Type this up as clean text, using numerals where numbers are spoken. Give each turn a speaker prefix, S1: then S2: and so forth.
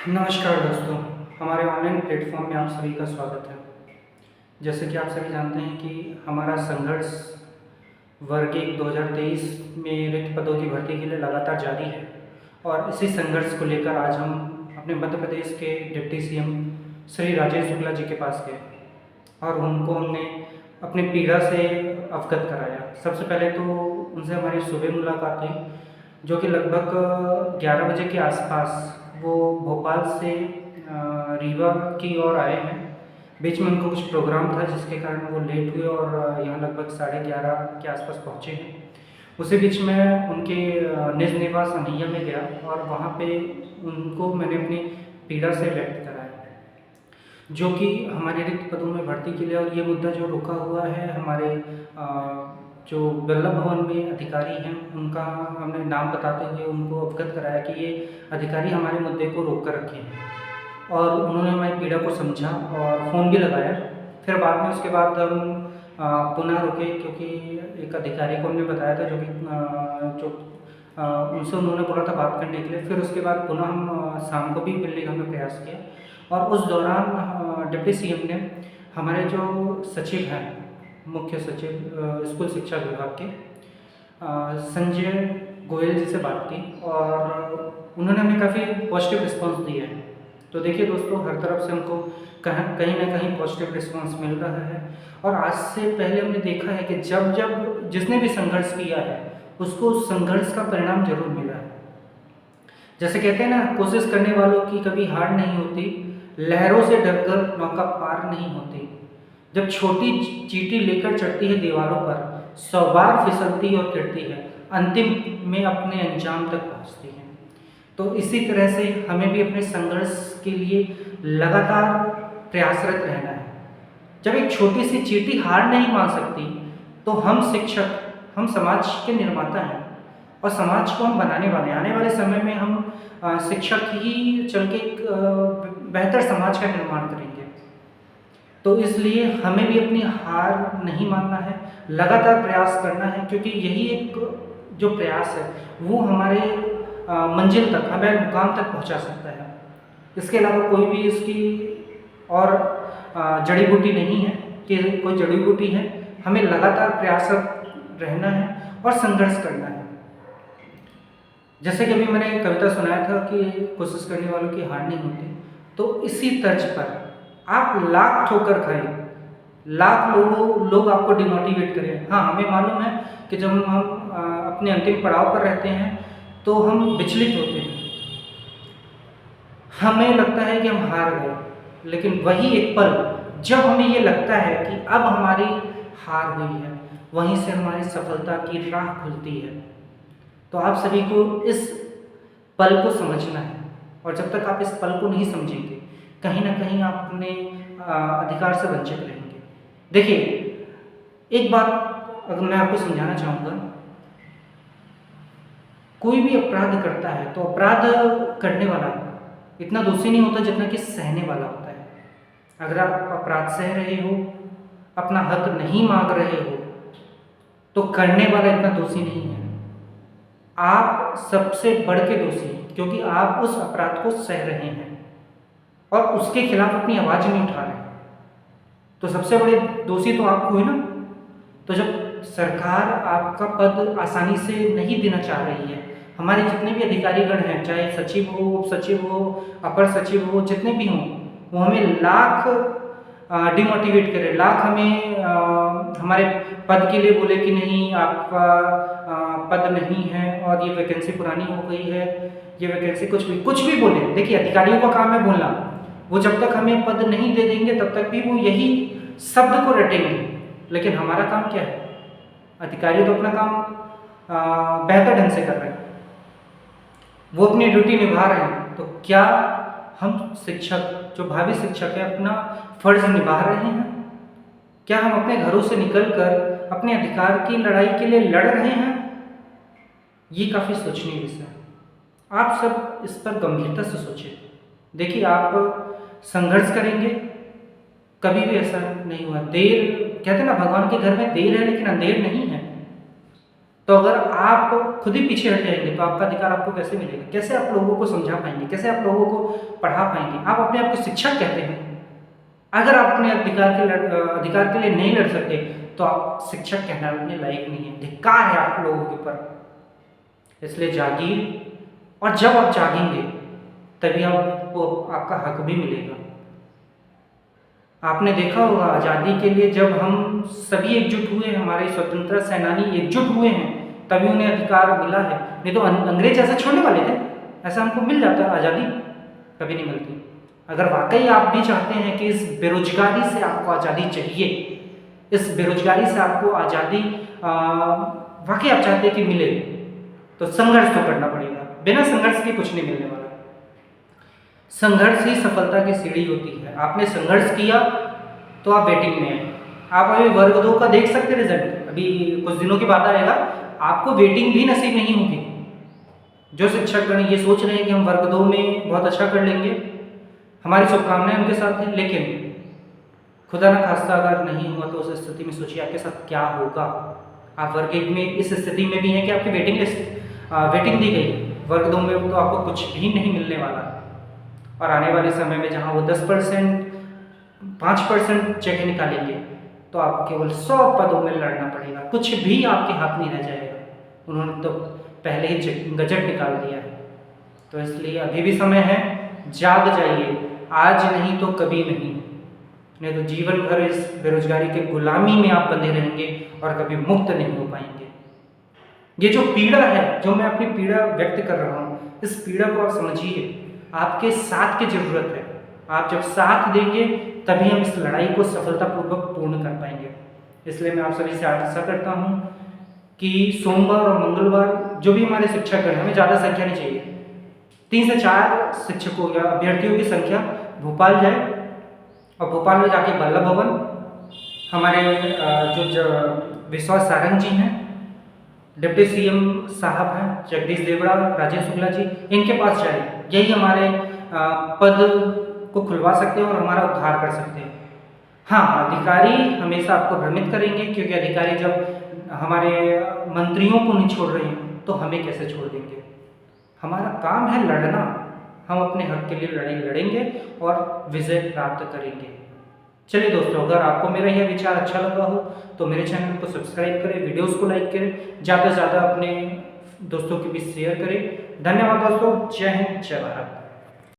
S1: नमस्कार दोस्तों, हमारे ऑनलाइन प्लेटफॉर्म में आप सभी का स्वागत है। जैसे कि आप सभी जानते हैं कि हमारा संघर्ष वर्ग 1 2023 में रिक्त पदों की भर्ती के लिए लगातार जारी है और इसी संघर्ष को लेकर आज हम अपने मध्य प्रदेश के डिप्टी सीएम श्री राजेश शुक्ला जी के पास गए और उनको हमने अपनी पीड़ा से अवगत कराया। सबसे पहले तो उनसे हमारी सुबह मुलाकात हुई, जो कि लगभग 11 बजे के आसपास वो भोपाल से रीवा की ओर आए हैं। बीच में उनको कुछ प्रोग्राम था जिसके कारण वो लेट हुए और यहाँ लगभग 11:30 के आसपास पहुँचे हैं। उसी बीच में उनके निज निवास अनैया में गया और वहाँ पे उनको मैंने अपनी पीड़ा से व्यक्त कराया, जो कि हमारे रिक्त पदों में भर्ती के लिए। और ये मुद्दा जो रुका हुआ है, हमारे जो वल्लभ भवन में अधिकारी हैं उनका हमने नाम बताते हुए उनको अवगत कराया कि ये अधिकारी हमारे मुद्दे को रोक कर रखे हैं और उन्होंने हमारी पीड़ा को समझा और फ़ोन भी लगाया। फिर बाद में उसके बाद हम पुनः रुके, क्योंकि एक अधिकारी को हमने बताया था उनसे उन्होंने बोला था बात करने के लिए। फिर उसके बाद पुनः हम शाम को भी मिलने का हमने प्रयास किया और उस दौरान डिप्टी सीएम ने हमारे जो सचिव हैं, मुख्य सचिव स्कूल शिक्षा विभाग के संजय गोयल जी से बात की और उन्होंने हमें काफ़ी पॉजिटिव रिस्पांस दिया है। तो देखिए दोस्तों, हर तरफ से हमको कहीं ना कहीं पॉजिटिव रिस्पांस मिल रहा है। और आज से पहले हमने देखा है कि जब जब जिसने भी संघर्ष किया है उसको उस संघर्ष का परिणाम जरूर मिला है। जैसे कहते हैं ना, कोशिश करने वालों की कभी हार नहीं होती, लहरों से डरकर नौका पार नहीं होती। जब छोटी चींटी लेकर चढ़ती है दीवारों पर, 100 बार फिसलती और गिरती है, अंतिम में अपने अंजाम तक पहुंचती है। तो इसी तरह से हमें भी अपने संघर्ष के लिए लगातार प्रयासरत रहना है। जब एक छोटी सी चींटी हार नहीं मान सकती, तो हम शिक्षक, हम समाज के निर्माता हैं और समाज को हम बनाने वाले हैं। आने वाले समय में हम शिक्षक ही चल के एक बेहतर समाज का निर्माण करेंगे। तो इसलिए हमें भी अपनी हार नहीं मानना है, लगातार प्रयास करना है, क्योंकि यही एक जो प्रयास है वो हमारे मंजिल तक, हमें मुकाम तक पहुंचा सकता है। इसके अलावा कोई भी इसकी और जड़ी बूटी नहीं है कि कोई जड़ी बूटी है। हमें लगातार प्रयासरत रहना है और संघर्ष करना है। जैसे कि अभी मैंने कविता सुनाया था कि कोशिश करने वालों की हार नहीं होती, तो इसी तर्ज पर आप लाख ठोकर खाएं, लाख लोग आपको डिमोटिवेट करें। हाँ, हमें मालूम है कि जब हम अपने अंतिम पड़ाव पर रहते हैं तो हम विचलित होते हैं, हमें लगता है कि हम हार गए। लेकिन वही एक पल जब हमें ये लगता है कि अब हमारी हार हुई है, वहीं से हमारी सफलता की राह खुलती है। तो आप सभी को इस पल को समझना है, और जब तक आप इस पल को नहीं समझेंगे, कहीं ना कहीं आप अपने अधिकार से वंचित रहेंगे। देखिए, एक बात अगर मैं आपको समझाना चाहूँगा, कोई भी अपराध करता है तो अपराध करने वाला इतना दोषी नहीं होता जितना कि सहने वाला होता है। अगर आप अपराध सह रहे हो, अपना हक नहीं मांग रहे हो, तो करने वाला इतना दोषी नहीं है। आप सबसे बढ़ के दोषी हैं, क्योंकि आप उस अपराध को सह रहे हैं और उसके खिलाफ अपनी आवाज नहीं उठा रहे। तो सबसे बड़े दोषी तो आप हुए ना। तो जब सरकार आपका पद आसानी से नहीं देना चाह रही है, हमारे जितने भी अधिकारीगण हैं, चाहे सचिव हो, उप सचिव हो, अपर सचिव हो, जितने भी हों, वो हमें लाख डिमोटिवेट करे, लाख हमें हमारे पद के लिए बोले कि नहीं, आपका पद नहीं है और ये वैकेंसी पुरानी हो गई है, ये वैकेंसी कुछ भी बोले। देखिए, अधिकारियों का काम है बोलना। वो जब तक हमें पद नहीं दे देंगे तब तक भी वो यही शब्द को रटेंगे। लेकिन हमारा काम क्या है? अधिकारी तो अपना काम बेहतर ढंग से कर रहे हैं, वो अपनी ड्यूटी निभा रहे हैं। तो क्या हम शिक्षक, जो भावी शिक्षक है, अपना फर्ज निभा रहे हैं? क्या हम अपने घरों से निकलकर अपने अधिकार की लड़ाई के लिए लड़ रहे हैं? ये काफ़ी सोचनीय विषय है। आप सब इस पर गंभीरता से सोचें। देखिए, आप संघर्ष करेंगे, कभी भी ऐसा नहीं हुआ। देर, कहते हैं ना, भगवान के घर में देर है लेकिन अंधेर नहीं है। तो अगर आप खुद ही पीछे हट जाएंगे तो आपका अधिकार आपको कैसे मिलेगा? कैसे आप लोगों को समझा पाएंगे? कैसे आप लोगों को पढ़ा पाएंगे? आप अपने आप को शिक्षक कहते हैं। अगर आप अपने अधिकार के लिए नहीं लड़ सकते तो आप शिक्षक कहलाने लायक नहीं है। धिक्कार है आप लोगों के ऊपर। इसलिए जागिए, और जब आप जागेंगे तभी आपको आपका हक भी मिलेगा। आपने देखा होगा आज़ादी के लिए जब हम सभी एकजुट हुए, हमारे स्वतंत्रता सेनानी एकजुट हुए हैं, तभी उन्हें अधिकार मिला है। नहीं तो अंग्रेज ऐसे छोड़ने वाले थे? ऐसा हमको मिल जाता आज़ादी? कभी नहीं मिलती। अगर वाकई आप भी चाहते हैं कि इस बेरोजगारी से आपको आज़ादी चाहिए, इस बेरोजगारी से आपको आज़ादी वाकई आप चाहते हैं कि मिले, तो संघर्ष तो करना पड़ेगा। बिना संघर्ष के कुछ नहीं मिलने वाला। संघर्ष ही सफलता की सीढ़ी होती है। आपने संघर्ष किया तो आप वेटिंग में हैं। आप अभी वर्ग 2 का देख सकते रिजल्ट, अभी कुछ दिनों के बाद आएगा। आपको वेटिंग भी नसीब नहीं होगी। जो शिक्षकगण ये सोच रहे हैं कि हम वर्ग 2 में बहुत अच्छा कर लेंगे, हमारी शुभकामनाएं उनके साथ हैं, लेकिन खुदा न खास्ता अगर नहीं हुआ तो उस स्थिति में सोचिए आपके साथ क्या होगा। आप वर्ग 1 में इस स्थिति में भी हैं कि आपकी वेटिंग दी गई, वर्ग 2 में तो आपको कुछ भी नहीं मिलने वाला। और आने वाले समय में जहाँ वो 10% 5% जगह निकालेंगे तो आपको केवल 100 पदों में लड़ना पड़ेगा। कुछ भी आपके हाथ नहीं रह जाएगा। उन्होंने तो पहले ही गजट निकाल दिया है। तो इसलिए अभी भी समय है, जाग जाइए। आज नहीं तो कभी नहीं तो जीवन भर इस बेरोजगारी के गुलामी में आप बंधे रहेंगे और कभी मुक्त नहीं हो पाएंगे। ये जो पीड़ा है, जो मैं अपनी पीड़ा व्यक्त कर रहा हूँ, इस पीड़ा को आप समझिए। आपके साथ की जरूरत है। आप जब साथ देंगे तभी हम इस लड़ाई को सफलतापूर्वक पूर्ण कर पाएंगे। इसलिए मैं आप सभी से आशा करता हूँ कि सोमवार और मंगलवार जो भी हमारे शिक्षक हैं, हमें ज़्यादा संख्या नहीं चाहिए, 3 से 4 शिक्षकों या अभ्यर्थियों की संख्या भोपाल जाए और भोपाल में जाके वल्लभ भवन हमारे जो विश्वास सारंग जी हैं, डिप्टी सीएम साहब हैं जगदीश देवड़ा, राजेश शुक्ला जी, इनके पास जाए। यही हमारे पद को खुलवा सकते हैं और हमारा उद्धार कर सकते हैं। हाँ, अधिकारी हमेशा आपको भ्रमित करेंगे, क्योंकि अधिकारी जब हमारे मंत्रियों को नहीं छोड़ रहे हैं तो हमें कैसे छोड़ देंगे। हमारा काम है लड़ना। हम अपने हक के लिए लड़ाई लड़ेंगे और विजय प्राप्त करेंगे। चलिए दोस्तों, अगर आपको मेरा यह विचार अच्छा लगा हो तो मेरे चैनल को सब्सक्राइब करें, वीडियोस को लाइक करें, ज़्यादा से ज़्यादा अपने दोस्तों के बीच शेयर करें। धन्यवाद दोस्तों। जय हिंद, जय भारत।